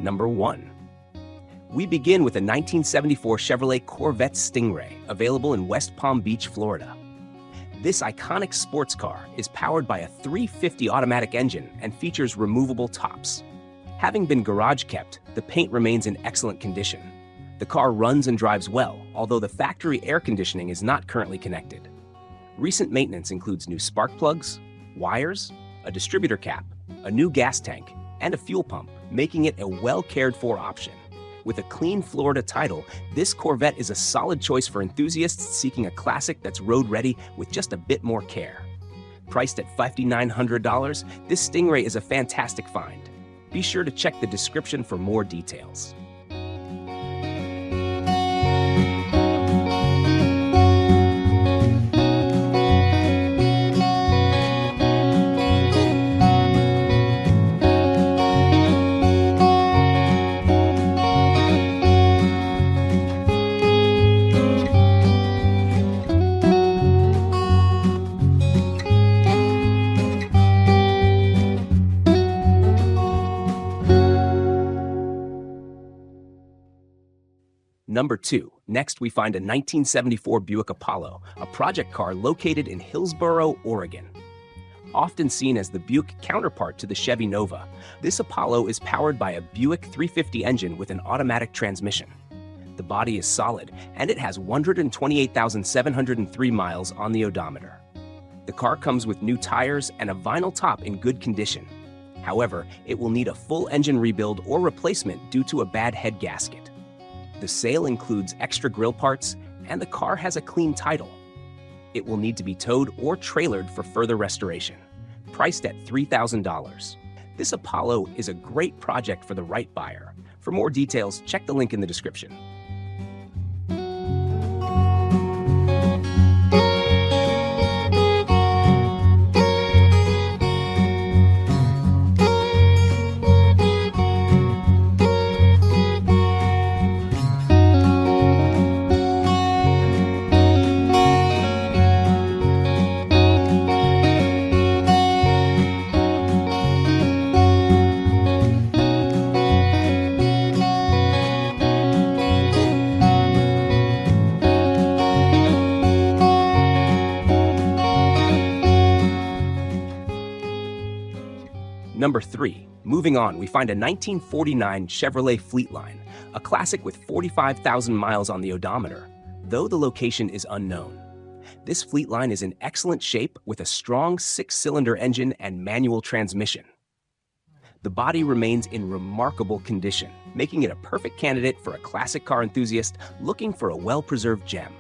Number 1. We begin with a 1974 Chevrolet Corvette Stingray, available in West Palm Beach, Florida. This iconic sports car is powered by a 350 automatic engine and features removable tops. Having been garage kept, the paint remains in excellent condition. The car runs and drives well, although the factory air conditioning is not currently connected. Recent maintenance includes new spark plugs, wires, a distributor cap, a new gas tank, and a fuel pump, making it a well-cared-for option. With a clean Florida title, this Corvette is a solid choice for enthusiasts seeking a classic that's road-ready with just a bit more care. Priced at $5,900, this Stingray is a fantastic find. Be sure to check the description for more details. Number 2. Next, we find a 1974 Buick Apollo, a project car located in Hillsboro, Oregon. Often seen as the Buick counterpart to the Chevy Nova, this Apollo is powered by a Buick 350 engine with an automatic transmission. The body is solid, and it has 128,703 miles on the odometer. The car comes with new tires and a vinyl top in good condition. However, it will need a full engine rebuild or replacement due to a bad head gasket. The sale includes extra grille parts, and the car has a clean title. It will need to be towed or trailered for further restoration. Priced at $3,000. This Apollo is a great project for the right buyer. For more details, check the link in the description. Number 3. Moving on, we find a 1949 Chevrolet Fleetline, a classic with 45,000 miles on the odometer, though the location is unknown. This Fleetline is in excellent shape with a strong 6-cylinder engine and manual transmission. The body remains in remarkable condition, making it a perfect candidate for a classic car enthusiast looking for a well-preserved gem.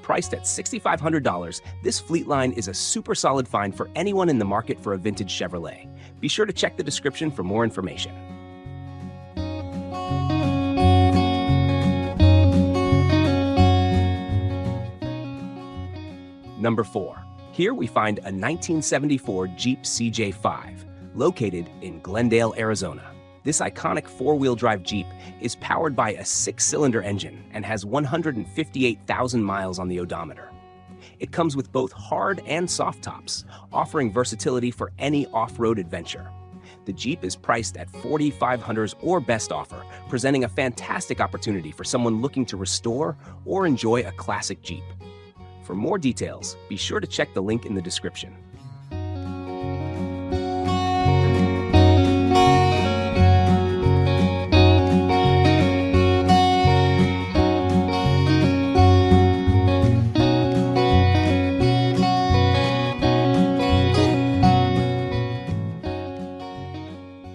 Priced at $6,500, this Fleetline is a super solid find for anyone in the market for a vintage Chevrolet. Be sure to check the description for more information. Number 4. Here we find a 1974 Jeep CJ5, located in Glendale, Arizona. This iconic 4-wheel drive Jeep is powered by a 6-cylinder engine and has 158,000 miles on the odometer. It comes with both hard and soft tops, offering versatility for any off-road adventure. The Jeep is priced at $4,500 or best offer, presenting a fantastic opportunity for someone looking to restore or enjoy a classic Jeep. For more details, be sure to check the link in the description.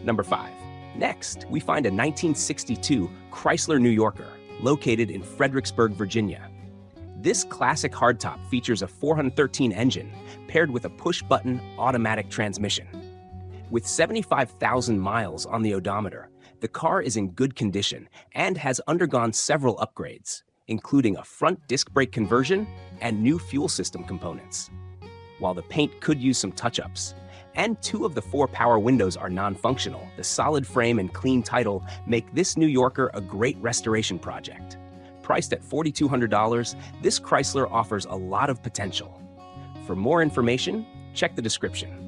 Number 5. Next, we find a 1962 Chrysler New Yorker, located in Fredericksburg, Virginia. This classic hardtop features a 413 engine paired with a push-button automatic transmission. With 75,000 miles on the odometer, the car is in good condition and has undergone several upgrades, including a front disc brake conversion and new fuel system components. While the paint could use some touch-ups, and 2 of the 4 power windows are non-functional. The solid frame and clean title make this New Yorker a great restoration project. Priced at $4,200, this Chrysler offers a lot of potential. For more information, check the description.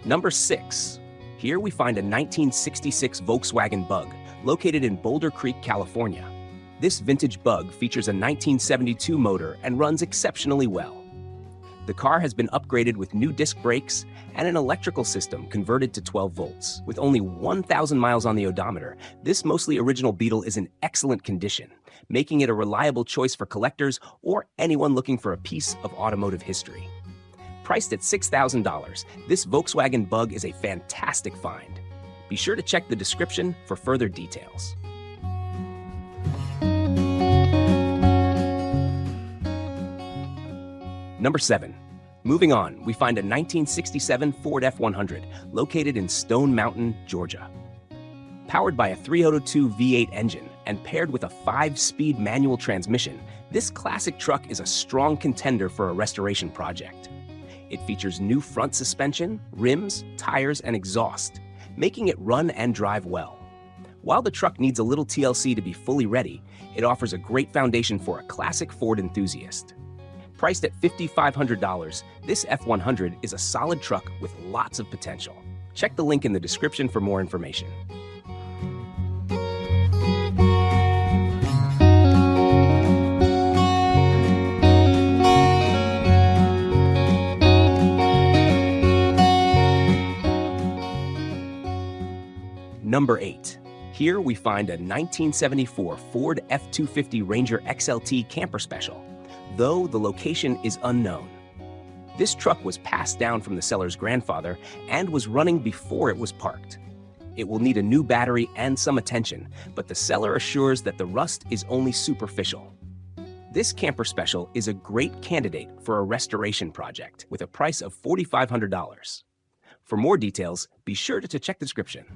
Number 6. Here we find a 1966 Volkswagen Bug, located in Boulder Creek, California. This vintage Bug features a 1972 motor and runs exceptionally well. The car has been upgraded with new disc brakes and an electrical system converted to 12 volts. With only 1,000 miles on the odometer, this mostly original Beetle is in excellent condition, making it a reliable choice for collectors or anyone looking for a piece of automotive history. Priced at $6,000, this Volkswagen Bug is a fantastic find. Be sure to check the description for further details. Number 7. Moving on, we find a 1967 Ford F-100 located in Stone Mountain, Georgia. Powered by a 302 V8 engine and paired with a 5-speed manual transmission, this classic truck is a strong contender for a restoration project. It features new front suspension, rims, tires, and exhaust, making it run and drive well. While the truck needs a little TLC to be fully ready, it offers a great foundation for a classic Ford enthusiast. Priced at $5,500, this F-100 is a solid truck with lots of potential. Check the link in the description for more information. Number 8. Here we find a 1974 Ford F-250 Ranger XLT Camper Special, though the location is unknown. This truck was passed down from the seller's grandfather and was running before it was parked. It will need a new battery and some attention, but the seller assures that the rust is only superficial. This Camper Special is a great candidate for a restoration project with a price of $4,500. For more details, be sure to check the description.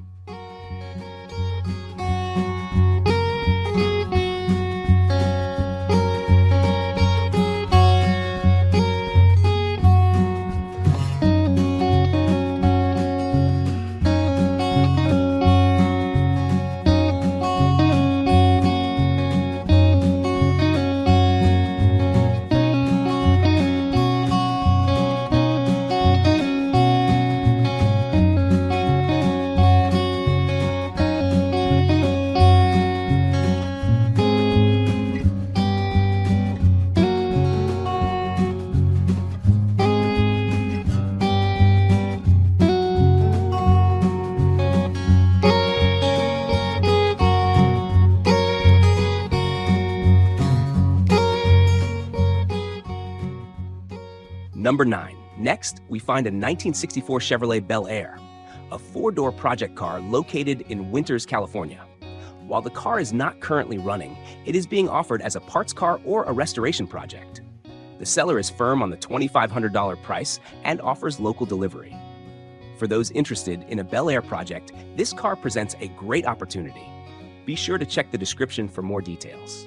Number 9. Next, we find a 1964 Chevrolet Bel Air, a 4-door project car located in Winters, California. While the car is not currently running, it is being offered as a parts car or a restoration project. The seller is firm on the $2,500 price and offers local delivery. For those interested in a Bel Air project, this car presents a great opportunity. Be sure to check the description for more details.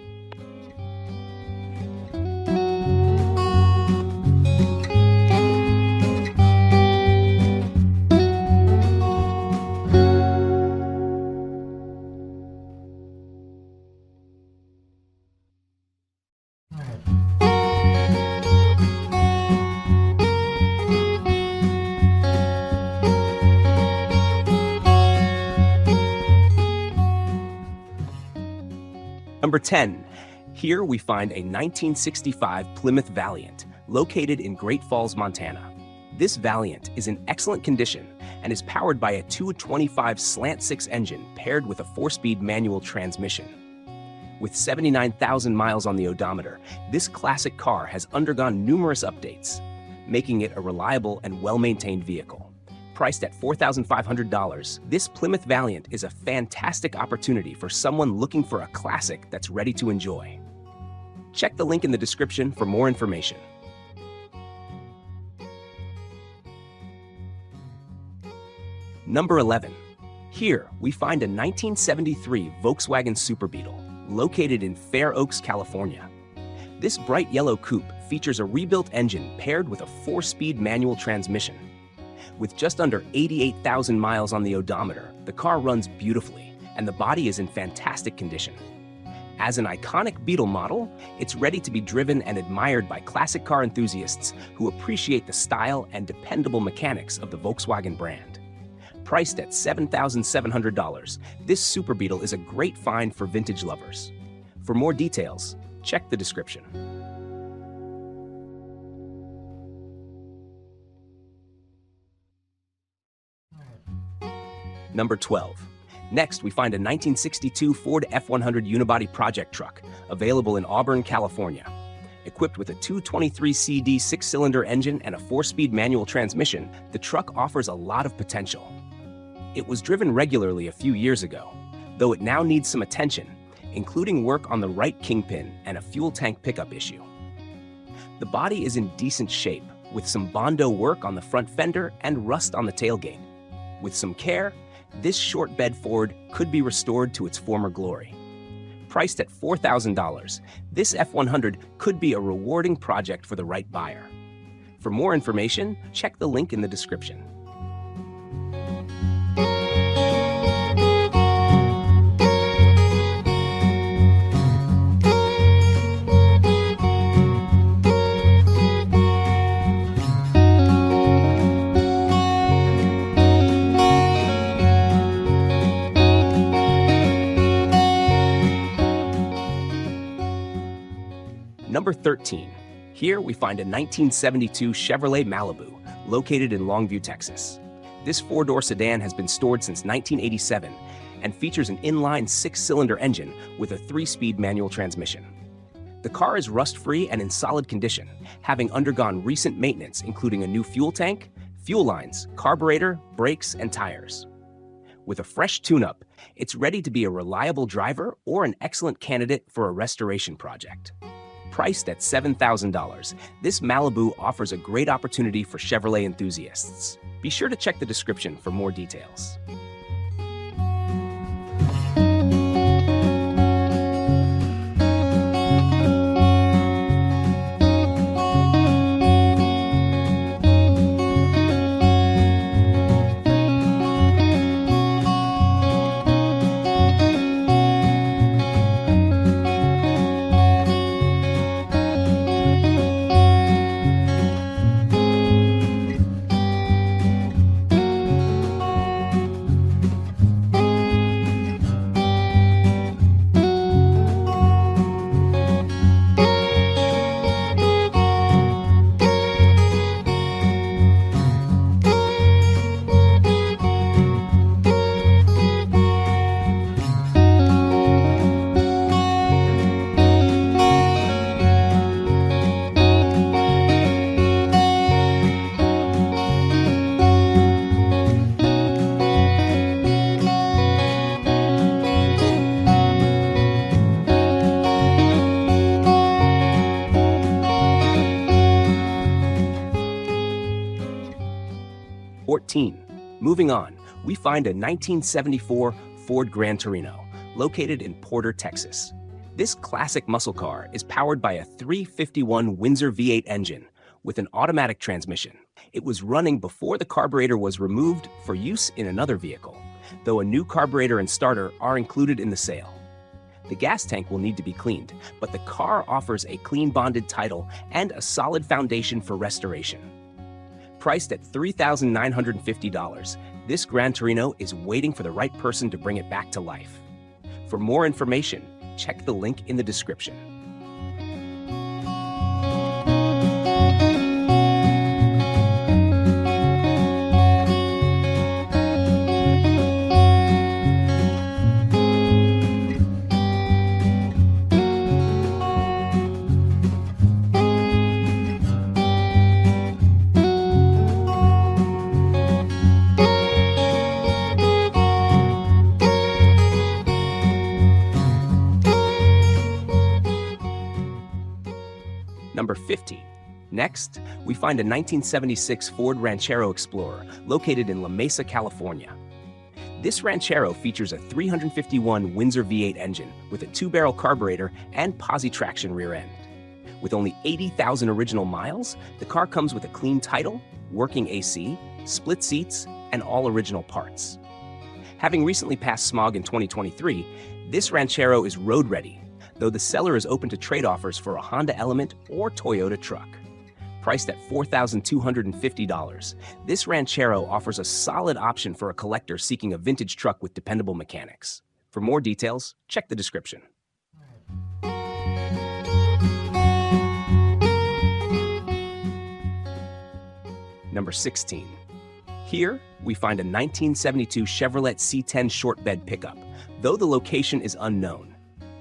Number 10. Here we find a 1965 Plymouth Valiant, located in Great Falls, Montana. This Valiant is in excellent condition and is powered by a 225 slant-6 engine paired with a 4-speed manual transmission. With 79,000 miles on the odometer, this classic car has undergone numerous updates, making it a reliable and well-maintained vehicle. Priced at $4,500, this Plymouth Valiant is a fantastic opportunity for someone looking for a classic that's ready to enjoy. Check the link in the description for more information. Number 11. Here, we find a 1973 Volkswagen Super Beetle, located in Fair Oaks, California. This bright yellow coupe features a rebuilt engine paired with a 4-speed manual transmission. With just under 88,000 miles on the odometer, the car runs beautifully, and the body is in fantastic condition. As an iconic Beetle model, it's ready to be driven and admired by classic car enthusiasts who appreciate the style and dependable mechanics of the Volkswagen brand. Priced at $7,700, this Super Beetle is a great find for vintage lovers. For more details, check the description. Number 12. Next, we find a 1962 Ford F-100 unibody project truck, available in Auburn, California. Equipped with a 223cd 6-cylinder engine and a 4-speed manual transmission, the truck offers a lot of potential. It was driven regularly a few years ago, though it now needs some attention, including work on the right kingpin and a fuel tank pickup issue. The body is in decent shape, with some Bondo work on the front fender and rust on the tailgate. With some care, this short bed Ford could be restored to its former glory. Priced at $4,000, this F-100 could be a rewarding project for the right buyer. For more information, check the link in the description. Number 13. Here we find a 1972 Chevrolet Malibu, located in Longview, Texas. This 4-door sedan has been stored since 1987 and features an inline 6-cylinder engine with a 3-speed manual transmission. The car is rust-free and in solid condition, having undergone recent maintenance including a new fuel tank, fuel lines, carburetor, brakes, and tires. With a fresh tune-up, it's ready to be a reliable driver or an excellent candidate for a restoration project. Priced at $7,000, this Malibu offers a great opportunity for Chevrolet enthusiasts. Be sure to check the description for more details. Moving on, we find a 1974 Ford Gran Torino, located in Porter, Texas. This classic muscle car is powered by a 351 Windsor V8 engine with an automatic transmission. It was running before the carburetor was removed for use in another vehicle, though a new carburetor and starter are included in the sale. The gas tank will need to be cleaned, but the car offers a clean bonded title and a solid foundation for restoration. Priced at $3,950, this Gran Torino is waiting for the right person to bring it back to life. For more information, check the link in the description. Number 15. Next, we find a 1976 Ford Ranchero Explorer located in La Mesa, California. This Ranchero features a 351 Windsor V8 engine with a 2-barrel carburetor and posi traction rear end. With only 80,000 original miles, the car comes with a clean title, working AC, split seats, and all original parts. Having recently passed smog in 2023, this Ranchero is road ready, though the seller is open to trade offers for a Honda Element or Toyota truck. Priced at $4,250, this Ranchero offers a solid option for a collector seeking a vintage truck with dependable mechanics. For more details, check the description. Number 16. Here, we find a 1972 Chevrolet C10 short bed pickup, though the location is unknown.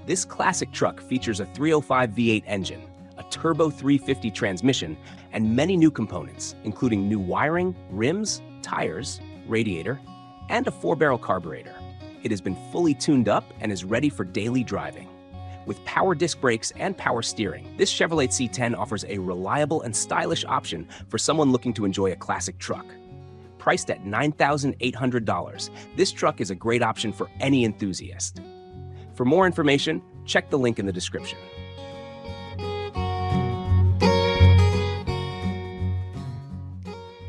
This classic truck features a 305 V8 engine, a turbo 350 transmission, and many new components, including new wiring, rims, tires, radiator, and a 4-barrel carburetor. It has been fully tuned up and is ready for daily driving. With power disc brakes and power steering, this Chevrolet C10 offers a reliable and stylish option for someone looking to enjoy a classic truck. Priced at $9,800, this truck is a great option for any enthusiast. For more information, check the link in the description.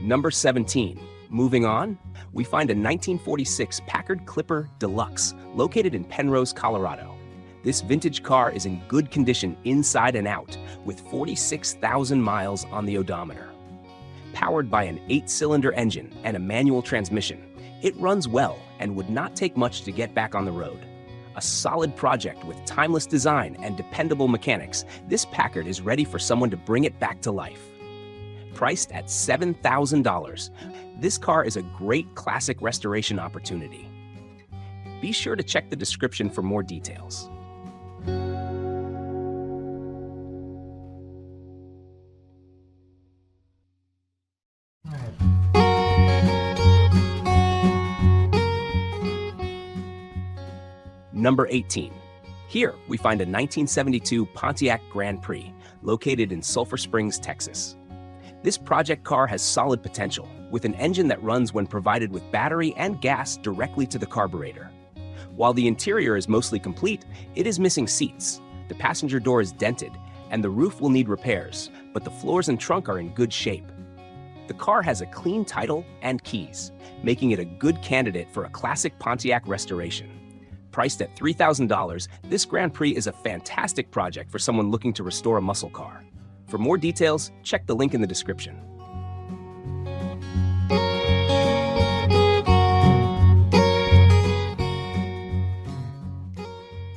Number 17. Moving on, we find a 1946 Packard Clipper Deluxe located in Penrose, Colorado. This vintage car is in good condition inside and out, with 46,000 miles on the odometer. Powered by an 8-cylinder engine and a manual transmission, it runs well and would not take much to get back on the road. A solid project with timeless design and dependable mechanics, this Packard is ready for someone to bring it back to life. Priced at $7,000, this car is a great classic restoration opportunity. Be sure to check the description for more details. Number 18. Here, we find a 1972 Pontiac Grand Prix located in Sulphur Springs, Texas. This project car has solid potential, with an engine that runs when provided with battery and gas directly to the carburetor. While the interior is mostly complete, it is missing seats, the passenger door is dented, and the roof will need repairs, but the floors and trunk are in good shape. The car has a clean title and keys, making it a good candidate for a classic Pontiac restoration. Priced at $3,000, this Grand Prix is a fantastic project for someone looking to restore a muscle car. For more details, check the link in the description.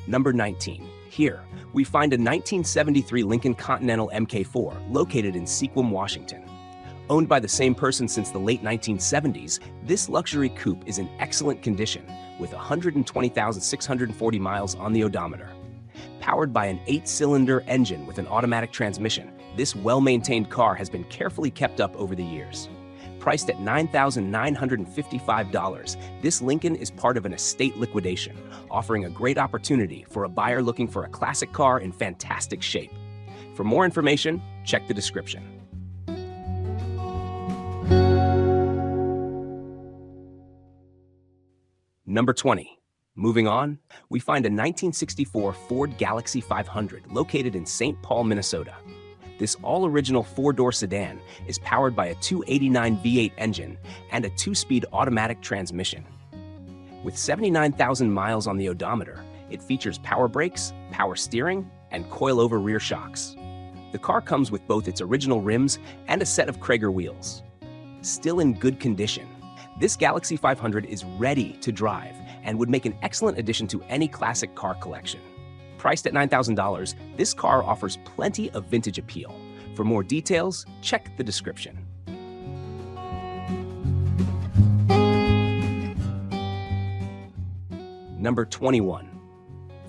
Number 19. Here, we find a 1973 Lincoln Continental MK4 located in Sequim, Washington. Owned by the same person since the late 1970s, this luxury coupe is in excellent condition, with 120,640 miles on the odometer. Powered by an 8-cylinder engine with an automatic transmission, this well-maintained car has been carefully kept up over the years. Priced at $9,955, this Lincoln is part of an estate liquidation, offering a great opportunity for a buyer looking for a classic car in fantastic shape. For more information, check the description. Number 20. Moving on, we find a 1964 Ford Galaxy 500 located in St. Paul, Minnesota. This all-original 4-door sedan is powered by a 289 V8 engine and a 2-speed automatic transmission. With 79,000 miles on the odometer, it features power brakes, power steering, and coil-over rear shocks. The car comes with both its original rims and a set of Krager wheels. Still in good condition, this Galaxy 500 is ready to drive and would make an excellent addition to any classic car collection. Priced at $9,000, this car offers plenty of vintage appeal. For more details, check the description. Number 21.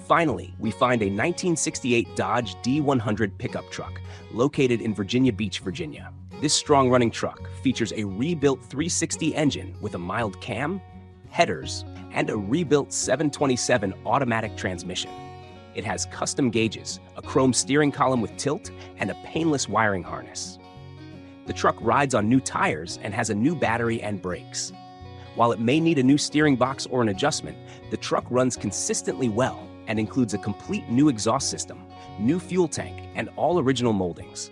Finally, we find a 1968 Dodge D100 pickup truck located in Virginia Beach, Virginia. This strong-running truck features a rebuilt 360 engine with a mild cam, headers, and a rebuilt 727 automatic transmission. It has custom gauges, a chrome steering column with tilt, and a painless wiring harness. The truck rides on new tires and has a new battery and brakes. While it may need a new steering box or an adjustment, the truck runs consistently well and includes a complete new exhaust system, new fuel tank, and all original moldings.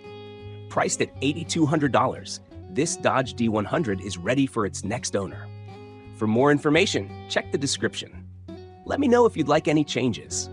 Priced at $8,200, this Dodge D100 is ready for its next owner. For more information, check the description. Let me know if you'd like any changes.